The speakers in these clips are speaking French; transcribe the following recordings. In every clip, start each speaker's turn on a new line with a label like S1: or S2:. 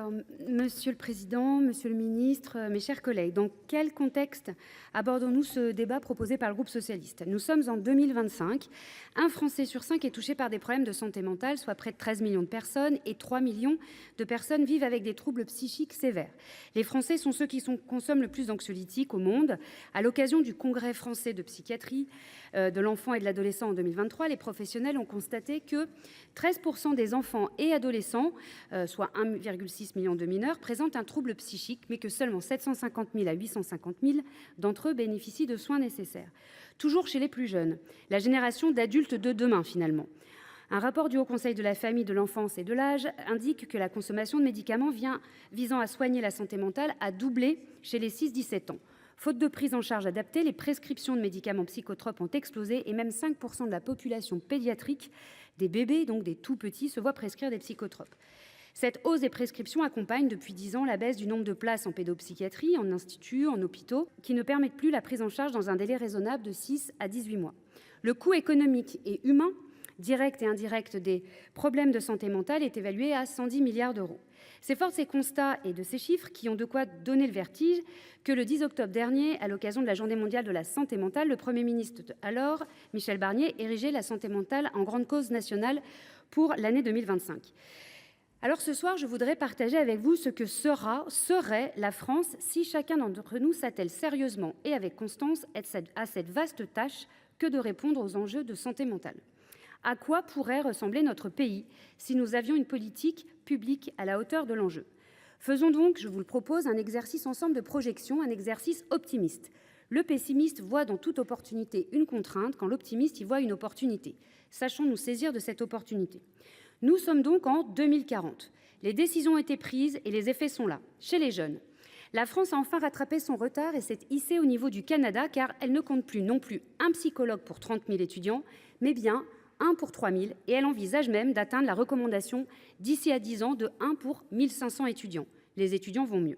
S1: Alors, Monsieur le Président, Monsieur le Ministre, mes chers collègues, dans quel contexte abordons-nous ce débat proposé par le groupe socialiste ? Nous sommes en 2025. Un Français sur 5 est touché par des problèmes de santé mentale, soit près de 13 millions de personnes, et 3 millions de personnes vivent avec des troubles psychiques sévères. Les Français sont ceux qui consomment le plus d'anxiolytiques au monde. À l'occasion du Congrès français de psychiatrie de l'enfant et de l'adolescent en 2023, les professionnels ont constaté que 13% des enfants et adolescents, soit 1,6 million de mineurs, présentent un trouble psychique, mais que seulement 750 000 à 850 000 d'entre eux bénéficient de soins nécessaires. Toujours chez les plus jeunes, la génération d'adultes de demain finalement. Un rapport du Haut Conseil de la famille, de l'enfance et de l'âge indique que la consommation de médicaments visant à soigner la santé mentale a doublé chez les 6-17 ans. Faute de prise en charge adaptée, les prescriptions de médicaments psychotropes ont explosé et même 5% de la population pédiatrique, des bébés, donc des tout petits, se voient prescrire des psychotropes. Cette hausse des prescriptions accompagne depuis 10 ans la baisse du nombre de places en pédopsychiatrie, en instituts, en hôpitaux, qui ne permettent plus la prise en charge dans un délai raisonnable de 6 à 18 mois. Le coût économique et humain, direct et indirect des problèmes de santé mentale est évalué à 110 milliards d'euros. C'est fort de ces constats et de ces chiffres qui ont de quoi donner le vertige que le 10 octobre dernier, à l'occasion de la Journée mondiale de la santé mentale, le Premier ministre alors, Michel Barnier, érigeait la santé mentale en grande cause nationale pour l'année 2025. Alors ce soir, je voudrais partager avec vous ce que serait la France si chacun d'entre nous s'attelle sérieusement et avec constance à cette vaste tâche que de répondre aux enjeux de santé mentale. À quoi pourrait ressembler notre pays si nous avions une politique publique à la hauteur de l'enjeu ? Faisons donc, je vous le propose, un exercice ensemble de projection, un exercice optimiste. Le pessimiste voit dans toute opportunité une contrainte, quand l'optimiste y voit une opportunité. Sachons nous saisir de cette opportunité. Nous sommes donc en 2040. Les décisions ont été prises et les effets sont là. Chez les jeunes, la France a enfin rattrapé son retard et s'est hissée au niveau du Canada, car elle ne compte plus non plus un psychologue pour 30 000 étudiants, mais bien 1 pour 3 000, et elle envisage même d'atteindre la recommandation d'ici à 10 ans de 1 pour 1 500 étudiants. Les étudiants vont mieux.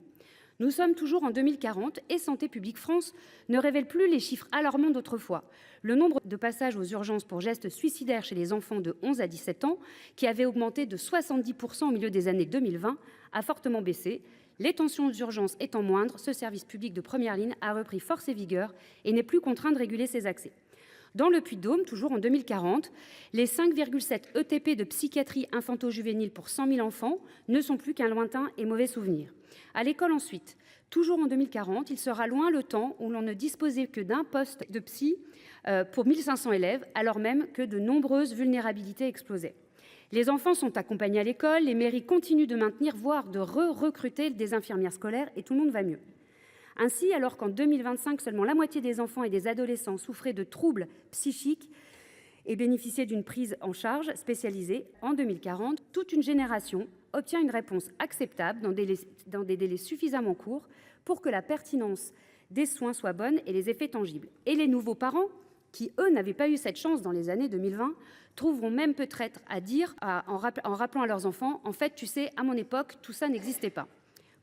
S1: Nous sommes toujours en 2040 et Santé publique France ne révèle plus les chiffres alarmants d'autrefois. Le nombre de passages aux urgences pour gestes suicidaires chez les enfants de 11 à 17 ans, qui avait augmenté de 70% au milieu des années 2020, a fortement baissé. Les tensions aux urgences étant moindres, ce service public de première ligne a repris force et vigueur et n'est plus contraint de réguler ses accès. Dans le Puy-de-Dôme, toujours en 2040, les 5,7 ETP de psychiatrie infanto-juvénile pour 100 000 enfants ne sont plus qu'un lointain et mauvais souvenir. À l'école ensuite, toujours en 2040, il sera loin le temps où l'on ne disposait que d'un poste de psy pour 1500 élèves, alors même que de nombreuses vulnérabilités explosaient. Les enfants sont accompagnés à l'école, les mairies continuent de maintenir, voire de recruter des infirmières scolaires et tout le monde va mieux. Ainsi, alors qu'en 2025, seulement la moitié des enfants et des adolescents souffraient de troubles psychiques et bénéficiaient d'une prise en charge spécialisée, en 2040, toute une génération obtient une réponse acceptable dans des délais suffisamment courts pour que la pertinence des soins soit bonne et les effets tangibles. Et les nouveaux parents, qui eux n'avaient pas eu cette chance dans les années 2020, trouveront même peut-être à dire, en rappelant à leurs enfants, en fait, tu sais, à mon époque, tout ça n'existait pas.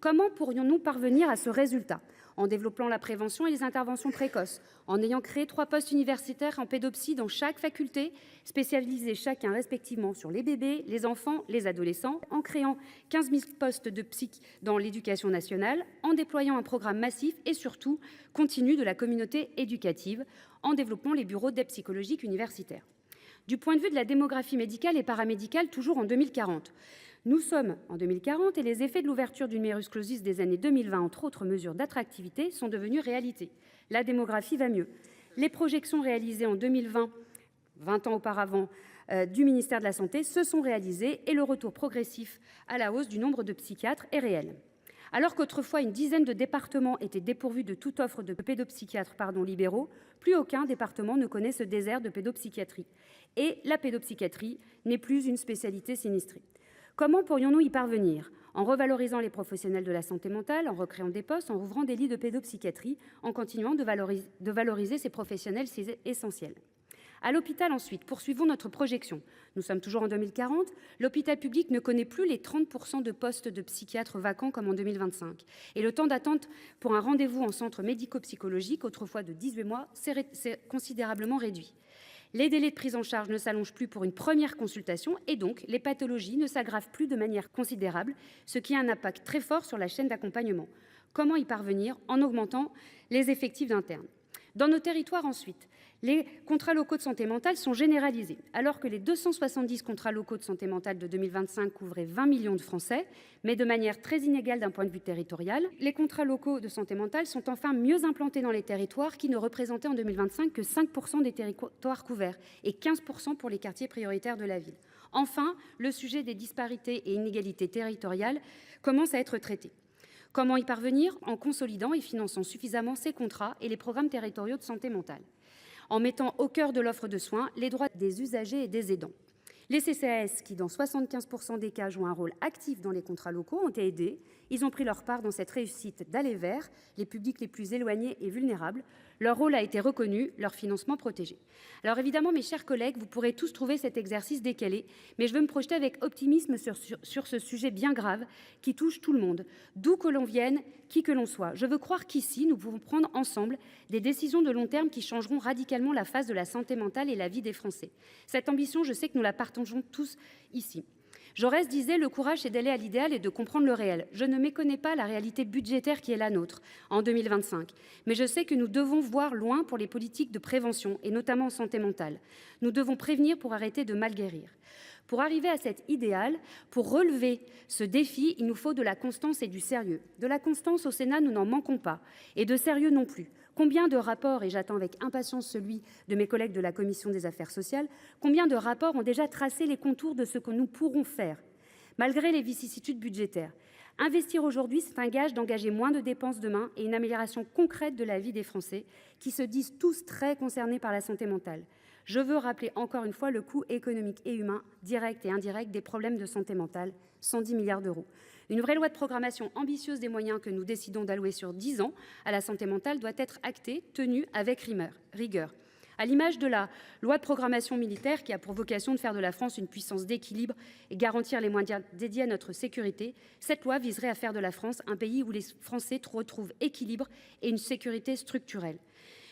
S1: Comment pourrions-nous parvenir à ce résultat ? En développant la prévention et les interventions précoces, en ayant créé 3 postes universitaires en pédopsie dans chaque faculté, spécialisés chacun respectivement sur les bébés, les enfants, les adolescents, en créant 15 000 postes de psy dans l'éducation nationale, en déployant un programme massif et surtout continu de la communauté éducative, en développant les bureaux d'aide psychologique universitaires. Du point de vue de la démographie médicale et paramédicale, toujours en 2040, nous sommes en 2040 et les effets de l'ouverture du numerus clausus des années 2020, entre autres mesures d'attractivité, sont devenus réalité. La démographie va mieux. Les projections réalisées en 2020, 20 ans auparavant, du ministère de la Santé se sont réalisées et le retour progressif à la hausse du nombre de psychiatres est réel. Alors qu'autrefois une dizaine de départements étaient dépourvus de toute offre de pédopsychiatres libéraux, plus aucun département ne connaît ce désert de pédopsychiatrie. Et la pédopsychiatrie n'est plus une spécialité sinistrée. Comment pourrions-nous y parvenir ? En revalorisant les professionnels de la santé mentale, en recréant des postes, en rouvrant des lits de pédopsychiatrie, en continuant de valoriser ces professionnels si essentiels. À l'hôpital ensuite, poursuivons notre projection. Nous sommes toujours en 2040. L'hôpital public ne connaît plus les 30% de postes de psychiatres vacants comme en 2025. Et le temps d'attente pour un rendez-vous en centre médico-psychologique, autrefois de 18 mois, s'est considérablement réduit. Les délais de prise en charge ne s'allongent plus pour une première consultation et donc les pathologies ne s'aggravent plus de manière considérable, ce qui a un impact très fort sur la chaîne d'accompagnement. Comment y parvenir? En augmentant les effectifs d'internes. Dans nos territoires ensuite, les contrats locaux de santé mentale sont généralisés. Alors que les 270 contrats locaux de santé mentale de 2025 couvraient 20 millions de Français, mais de manière très inégale d'un point de vue territorial, les contrats locaux de santé mentale sont enfin mieux implantés dans les territoires qui ne représentaient en 2025 que 5% des territoires couverts et 15% pour les quartiers prioritaires de la ville. Enfin, le sujet des disparités et inégalités territoriales commence à être traité. Comment y parvenir? En consolidant et finançant suffisamment ces contrats et les programmes territoriaux de santé mentale. En mettant au cœur de l'offre de soins les droits des usagers et des aidants. Les CCAS, qui dans 75% des cas jouent un rôle actif dans les contrats locaux, ont été aidés. Ils ont pris leur part dans cette réussite d'aller vers les publics les plus éloignés et vulnérables. Leur rôle a été reconnu, leur financement protégé. Alors évidemment, mes chers collègues, vous pourrez tous trouver cet exercice décalé, mais je veux me projeter avec optimisme sur ce sujet bien grave qui touche tout le monde, d'où que l'on vienne, qui que l'on soit. Je veux croire qu'ici, nous pouvons prendre ensemble des décisions de long terme qui changeront radicalement la face de la santé mentale et la vie des Français. Cette ambition, je sais que nous la partageons tous ici. Jaurès disait « Le courage, c'est d'aller à l'idéal et de comprendre le réel ». Je ne méconnais pas la réalité budgétaire qui est la nôtre en 2025. Mais je sais que nous devons voir loin pour les politiques de prévention et notamment en santé mentale. Nous devons prévenir pour arrêter de mal guérir. Pour arriver à cet idéal, pour relever ce défi, il nous faut de la constance et du sérieux. De la constance au Sénat, nous n'en manquons pas. Et de sérieux non plus. Combien de rapports, et j'attends avec impatience celui de mes collègues de la Commission des Affaires sociales, combien de rapports ont déjà tracé les contours de ce que nous pourrons faire, malgré les vicissitudes budgétaires? Investir aujourd'hui, c'est un gage d'engager moins de dépenses demain et une amélioration concrète de la vie des Français qui se disent tous très concernés par la santé mentale. Je veux rappeler encore une fois le coût économique et humain, direct et indirect, des problèmes de santé mentale, 110 milliards d'euros. Une vraie loi de programmation ambitieuse des moyens que nous décidons d'allouer sur 10 ans à la santé mentale doit être actée, tenue avec rigueur. À l'image de la loi de programmation militaire qui a pour vocation de faire de la France une puissance d'équilibre et garantir les moyens dédiés à notre sécurité, cette loi viserait à faire de la France un pays où les Français retrouvent équilibre et une sécurité structurelle.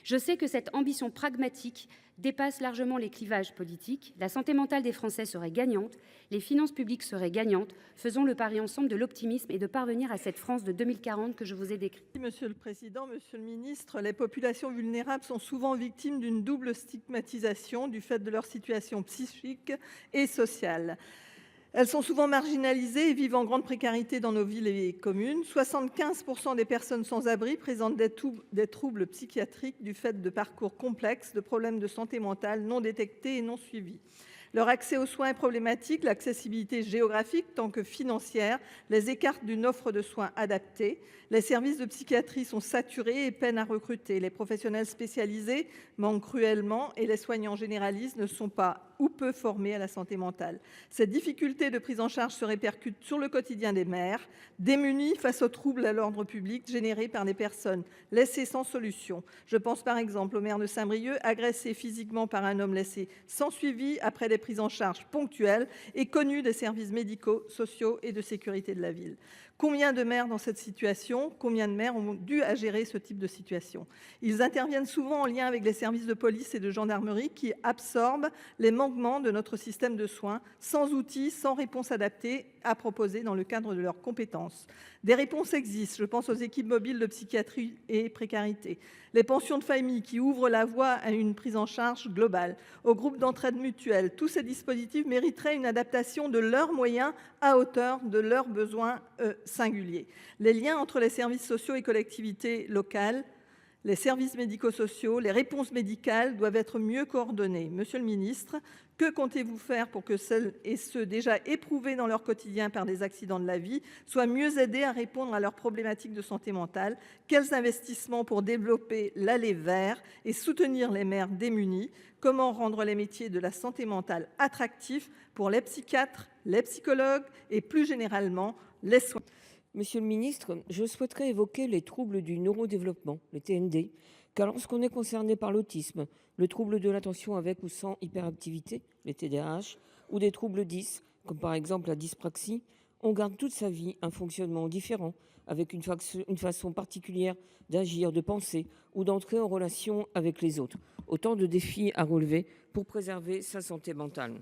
S1: Je sais que cette ambition pragmatique dépasse largement les clivages politiques. La santé mentale des Français serait gagnante, les finances publiques seraient gagnantes. Faisons le pari ensemble de l'optimisme et de parvenir à cette France de 2040 que je vous ai décrite.
S2: Monsieur le Président, Monsieur le Ministre, les populations vulnérables sont souvent victimes d'une double stigmatisation du fait de leur situation psychique et sociale. Elles sont souvent marginalisées et vivent en grande précarité dans nos villes et communes. 75% des personnes sans abri présentent des troubles psychiatriques du fait de parcours complexes, de problèmes de santé mentale non détectés et non suivis. Leur accès aux soins est problématique, l'accessibilité géographique tant que financière les écarte d'une offre de soins adaptée. Les services de psychiatrie sont saturés et peinent à recruter. Les professionnels spécialisés manquent cruellement et les soignants généralistes ne sont pas ou peu formés à la santé mentale. Cette difficulté de prise en charge se répercute sur le quotidien des maires, démunis face aux troubles à l'ordre public générés par des personnes laissées sans solution. Je pense par exemple au maire de Saint-Brieuc, agressé physiquement par un homme laissé sans suivi après des prises en charge ponctuelles et connu des services médicaux, sociaux et de sécurité de la ville. Combien de maires dans cette situation? Combien de maires ont dû gérer ce type de situation? Ils interviennent souvent en lien avec les services de police et de gendarmerie qui absorbent les manquements de notre système de soins, sans outils, sans réponse adaptée à proposer dans le cadre de leurs compétences. Des réponses existent, je pense aux équipes mobiles de psychiatrie et précarité, les pensions de famille qui ouvrent la voie à une prise en charge globale, aux groupes d'entraide mutuelle. Tous ces dispositifs mériteraient une adaptation de leurs moyens à hauteur de leurs besoins singuliers. Les liens entre les services sociaux et collectivités locales, les services médico-sociaux, les réponses médicales doivent être mieux coordonnées. Monsieur le ministre, que comptez-vous faire pour que celles et ceux déjà éprouvés dans leur quotidien par des accidents de la vie soient mieux aidés à répondre à leurs problématiques de santé mentale? Quels investissements pour développer l'aller vers et soutenir les maires démunis? Comment rendre les métiers de la santé mentale attractifs pour les psychiatres, les psychologues et plus généralement les soignants?
S3: Monsieur le ministre, je souhaiterais évoquer les troubles du neurodéveloppement, le TND, car lorsqu'on est concerné par l'autisme, le trouble de l'attention avec ou sans hyperactivité, les TDAH, ou des troubles 10, comme par exemple la dyspraxie, on garde toute sa vie un fonctionnement différent, avec une façon particulière d'agir, de penser ou d'entrer en relation avec les autres. Autant de défis à relever pour préserver sa santé mentale.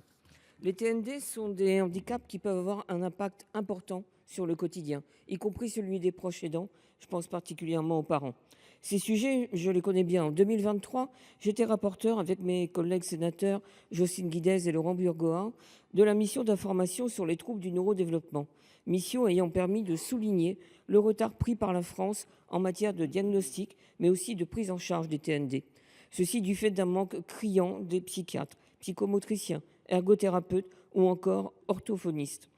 S3: Les TND sont des handicaps qui peuvent avoir un impact important sur le quotidien, y compris celui des proches aidants. Je pense particulièrement aux parents. Ces sujets, je les connais bien. En 2023, j'étais rapporteur avec mes collègues sénateurs Jocelyne Guidez et Laurent Burgoa de la mission d'information sur les troubles du neurodéveloppement. Mission ayant permis de souligner le retard pris par la France en matière de diagnostic, mais aussi de prise en charge des TND. Ceci du fait d'un manque criant des psychiatres, psychomotriciens, ergothérapeutes ou encore orthophonistes.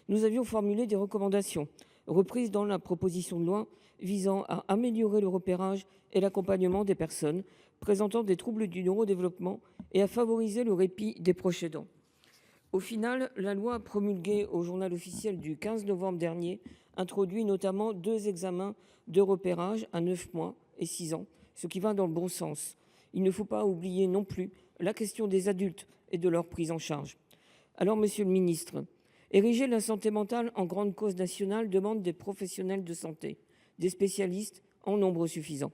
S3: Nous avions formulé des recommandations reprises dans la proposition de loi visant à améliorer le repérage et l'accompagnement des personnes présentant des troubles du neurodéveloppement et à favoriser le répit des proches aidants. Au final, la loi promulguée au journal officiel du 15 novembre dernier introduit notamment 2 examens de repérage à 9 mois et 6 ans, ce qui va dans le bon sens. Il ne faut pas oublier non plus la question des adultes et de leur prise en charge. Alors, Monsieur le Ministre, ériger la santé mentale en grande cause nationale demande des professionnels de santé, des spécialistes en nombre suffisant,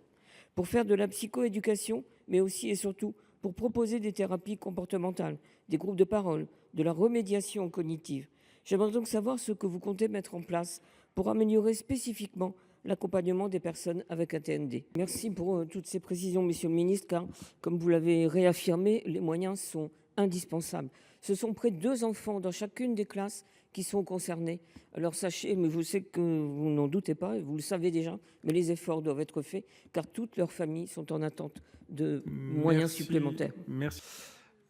S3: pour faire de la psychoéducation, mais aussi et surtout pour proposer des thérapies comportementales, des groupes de parole, de la remédiation cognitive. J'aimerais donc savoir ce que vous comptez mettre en place pour améliorer spécifiquement l'accompagnement des personnes avec un TND. Merci pour toutes ces précisions, Monsieur le Ministre, car, comme vous l'avez réaffirmé, les moyens sont indispensables. Ce sont près de 2 enfants dans chacune des classes qui sont concernés. Alors sachez, mais je sais que vous n'en doutez pas, vous le savez déjà, mais les efforts doivent être faits, car toutes leurs familles sont en attente de moyens supplémentaires.
S4: Merci.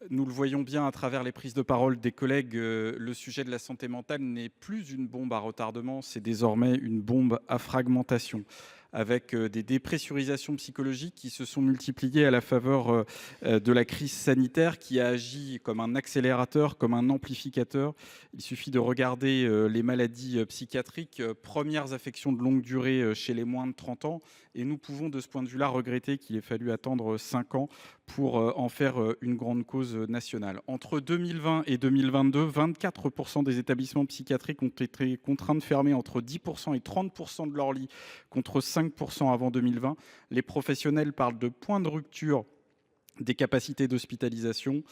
S4: Nous le voyons bien à travers les prises de parole des collègues, le sujet de la santé mentale n'est plus une bombe à retardement, c'est désormais une bombe à fragmentation, avec des dépressurisations psychologiques qui se sont multipliées à la faveur de la crise sanitaire, qui a agi comme un accélérateur, comme un amplificateur. Il suffit de regarder les maladies psychiatriques, premières affections de longue durée chez les moins de 30 ans, et nous pouvons de ce point de vue-là regretter qu'il ait fallu attendre 5 ans pour en faire une grande cause nationale. Entre 2020 et 2022, 24% des établissements psychiatriques ont été contraints de fermer entre 10% et 30% de leurs lits, contre 5% avant 2020. Les professionnels parlent de point de rupture des capacités d'hospitalisation.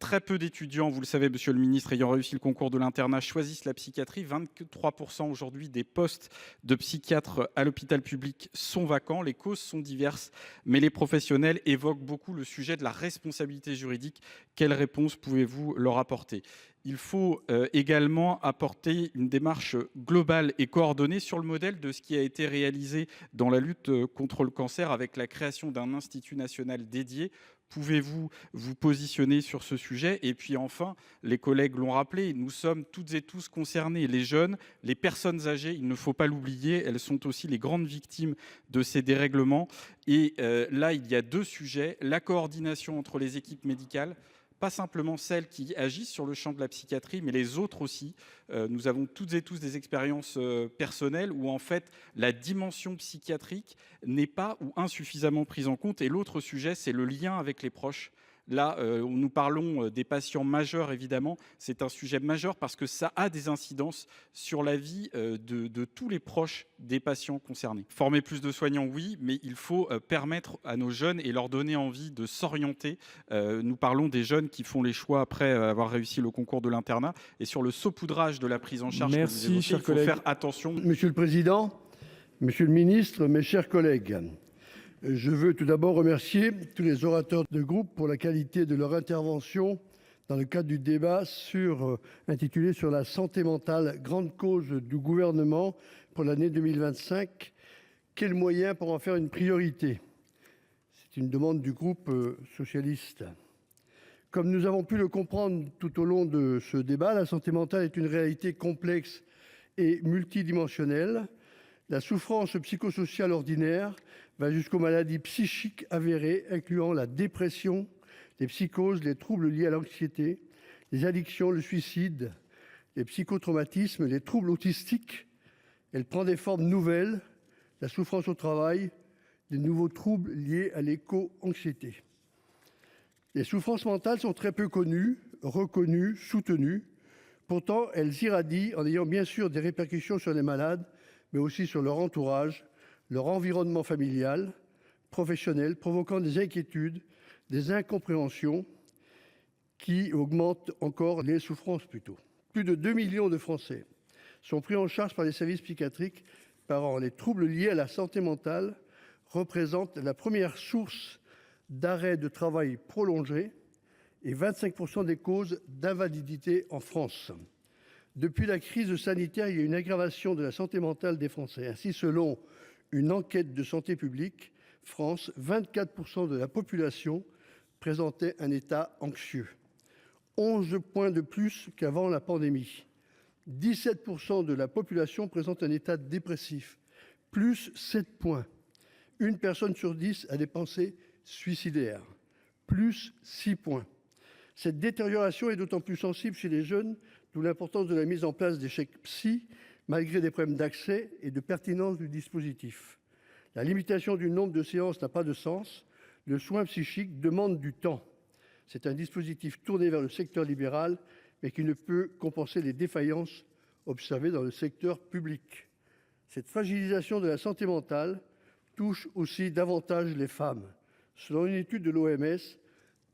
S4: Très peu d'étudiants, vous le savez, Monsieur le Ministre, ayant réussi le concours de l'internat, choisissent la psychiatrie. 23% aujourd'hui des postes de psychiatres à l'hôpital public sont vacants. Les causes sont diverses, mais les professionnels évoquent beaucoup le sujet de la responsabilité juridique. Quelle réponse pouvez-vous leur apporter ? Il faut également apporter une démarche globale et coordonnée sur le modèle de ce qui a été réalisé dans la lutte contre le cancer avec la création d'un institut national dédié. Pouvez-vous vous positionner sur ce sujet ? Et puis enfin, les collègues l'ont rappelé, nous sommes toutes et tous concernés, les jeunes, les personnes âgées, il ne faut pas l'oublier, elles sont aussi les grandes victimes de ces dérèglements. Et là, il y a 2 sujets, la coordination entre les équipes médicales, pas simplement celles qui agissent sur le champ de la psychiatrie, mais les autres aussi. Nous avons toutes et tous des expériences personnelles où en fait la dimension psychiatrique n'est pas ou insuffisamment prise en compte. Et l'autre sujet, c'est le lien avec les proches. Là, nous parlons des patients majeurs, évidemment. C'est un sujet majeur parce que ça a des incidences sur la vie de tous les proches des patients concernés. Former plus de soignants, oui, mais il faut permettre à nos jeunes et leur donner envie de s'orienter. Nous parlons des jeunes qui font les choix après avoir réussi le concours de l'internat. Et sur le saupoudrage de la prise en charge,
S5: merci,
S4: que vous évoquez, il faut
S5: collègue.
S4: faire attention.
S5: Monsieur le Président, Monsieur le Ministre, mes chers collègues, je veux tout d'abord remercier tous les orateurs de groupe pour la qualité de leur intervention dans le cadre du débat intitulé « Sur la santé mentale, grande cause du gouvernement pour l'année 2025. Quels moyens pour en faire une priorité ?» C'est une demande du groupe socialiste. Comme nous avons pu le comprendre tout au long de ce débat, la santé mentale est une réalité complexe et multidimensionnelle. La souffrance psychosociale ordinaire va jusqu'aux maladies psychiques avérées, incluant la dépression, les psychoses, les troubles liés à l'anxiété, les addictions, le suicide, les psychotraumatismes, les troubles autistiques. Elle prend des formes nouvelles, la souffrance au travail, des nouveaux troubles liés à l'éco-anxiété. Les souffrances mentales sont très peu connues, reconnues, soutenues. Pourtant, elles irradient en ayant bien sûr des répercussions sur les malades, mais aussi sur leur entourage, leur environnement familial, professionnel, provoquant des inquiétudes, des incompréhensions qui augmentent encore les souffrances plutôt. Plus de 2 millions de Français sont pris en charge par les services psychiatriques par an. Les troubles liés à la santé mentale représentent la première source d'arrêt de travail prolongé et 25% des causes d'invalidité en France. Depuis la crise sanitaire, il y a une aggravation de la santé mentale des Français. Ainsi, selon une enquête de Santé publique France, 24% de la population présentait un état anxieux. 11 points de plus qu'avant la pandémie. 17% de la population présente un état dépressif, plus 7 points. Une personne sur 10 a des pensées suicidaires, plus 6 points. Cette détérioration est d'autant plus sensible chez les jeunes, d'où l'importance de la mise en place des chèques psy, malgré des problèmes d'accès et de pertinence du dispositif. La limitation du nombre de séances n'a pas de sens. Le soin psychique demande du temps. C'est un dispositif tourné vers le secteur libéral, mais qui ne peut compenser les défaillances observées dans le secteur public. Cette fragilisation de la santé mentale touche aussi davantage les femmes. Selon une étude de l'OMS,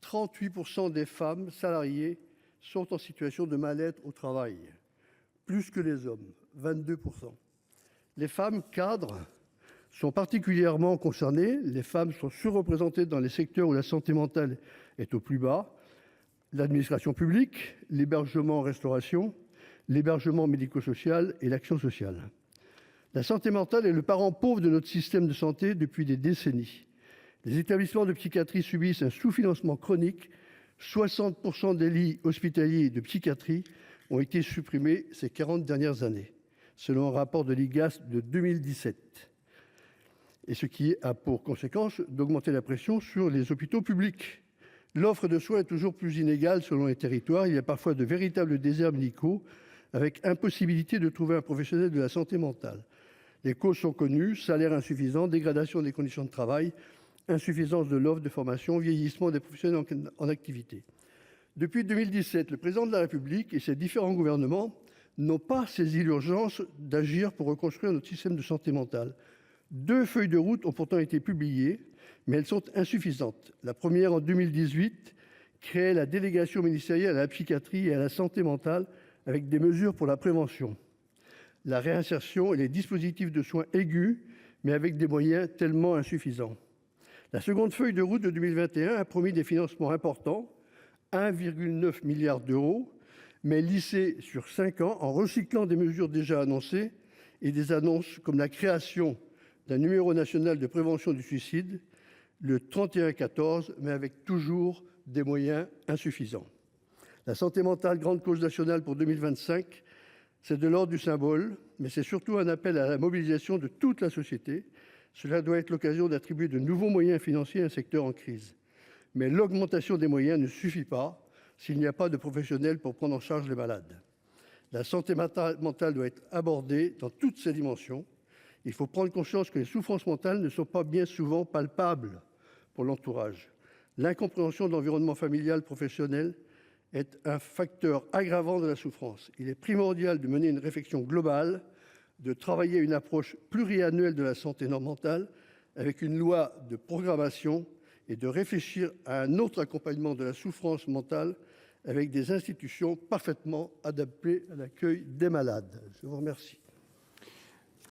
S5: 38% des femmes salariées sont en situation de mal-être au travail, plus que les hommes, 22%. Les femmes cadres sont particulièrement concernées. Les femmes sont surreprésentées dans les secteurs où la santé mentale est au plus bas. L'administration publique, l'hébergement-restauration, l'hébergement médico-social et l'action sociale. La santé mentale est le parent pauvre de notre système de santé depuis des décennies. Les établissements de psychiatrie subissent un sous-financement chronique. 60% des lits hospitaliers de psychiatrie ont été supprimés ces 40 dernières années, selon un rapport de l'IGAS de 2017. Et ce qui a pour conséquence d'augmenter la pression sur les hôpitaux publics. L'offre de soins est toujours plus inégale selon les territoires. Il y a parfois de véritables déserts médicaux avec impossibilité de trouver un professionnel de la santé mentale. Les causes sont connues: salaire insuffisant, dégradation des conditions de travail, insuffisance de l'offre de formation, vieillissement des professionnels en activité. Depuis 2017, le président de la République et ses différents gouvernements n'ont pas saisi l'urgence d'agir pour reconstruire notre système de santé mentale. 2 feuilles de route ont pourtant été publiées, mais elles sont insuffisantes. La première, en 2018, créait la délégation ministérielle à la psychiatrie et à la santé mentale avec des mesures pour la prévention, la réinsertion et les dispositifs de soins aigus, mais avec des moyens tellement insuffisants. La seconde feuille de route de 2021 a promis des financements importants, 1,9 milliard d'euros, mais lissés sur 5 ans en recyclant des mesures déjà annoncées et des annonces comme la création d'un numéro national de prévention du suicide, le 3114, mais avec toujours des moyens insuffisants. La santé mentale, grande cause nationale pour 2025, c'est de l'ordre du symbole, mais c'est surtout un appel à la mobilisation de toute la société. Cela doit être l'occasion d'attribuer de nouveaux moyens financiers à un secteur en crise. Mais l'augmentation des moyens ne suffit pas s'il n'y a pas de professionnels pour prendre en charge les malades. La santé mentale doit être abordée dans toutes ses dimensions. Il faut prendre conscience que les souffrances mentales ne sont pas bien souvent palpables pour l'entourage. L'incompréhension de l'environnement familial, professionnel est un facteur aggravant de la souffrance. Il est primordial de mener une réflexion globale, de travailler une approche pluriannuelle de la santé mentale avec une loi de programmation et de réfléchir à un autre accompagnement de la souffrance mentale avec des institutions parfaitement adaptées à l'accueil des malades. Je vous remercie.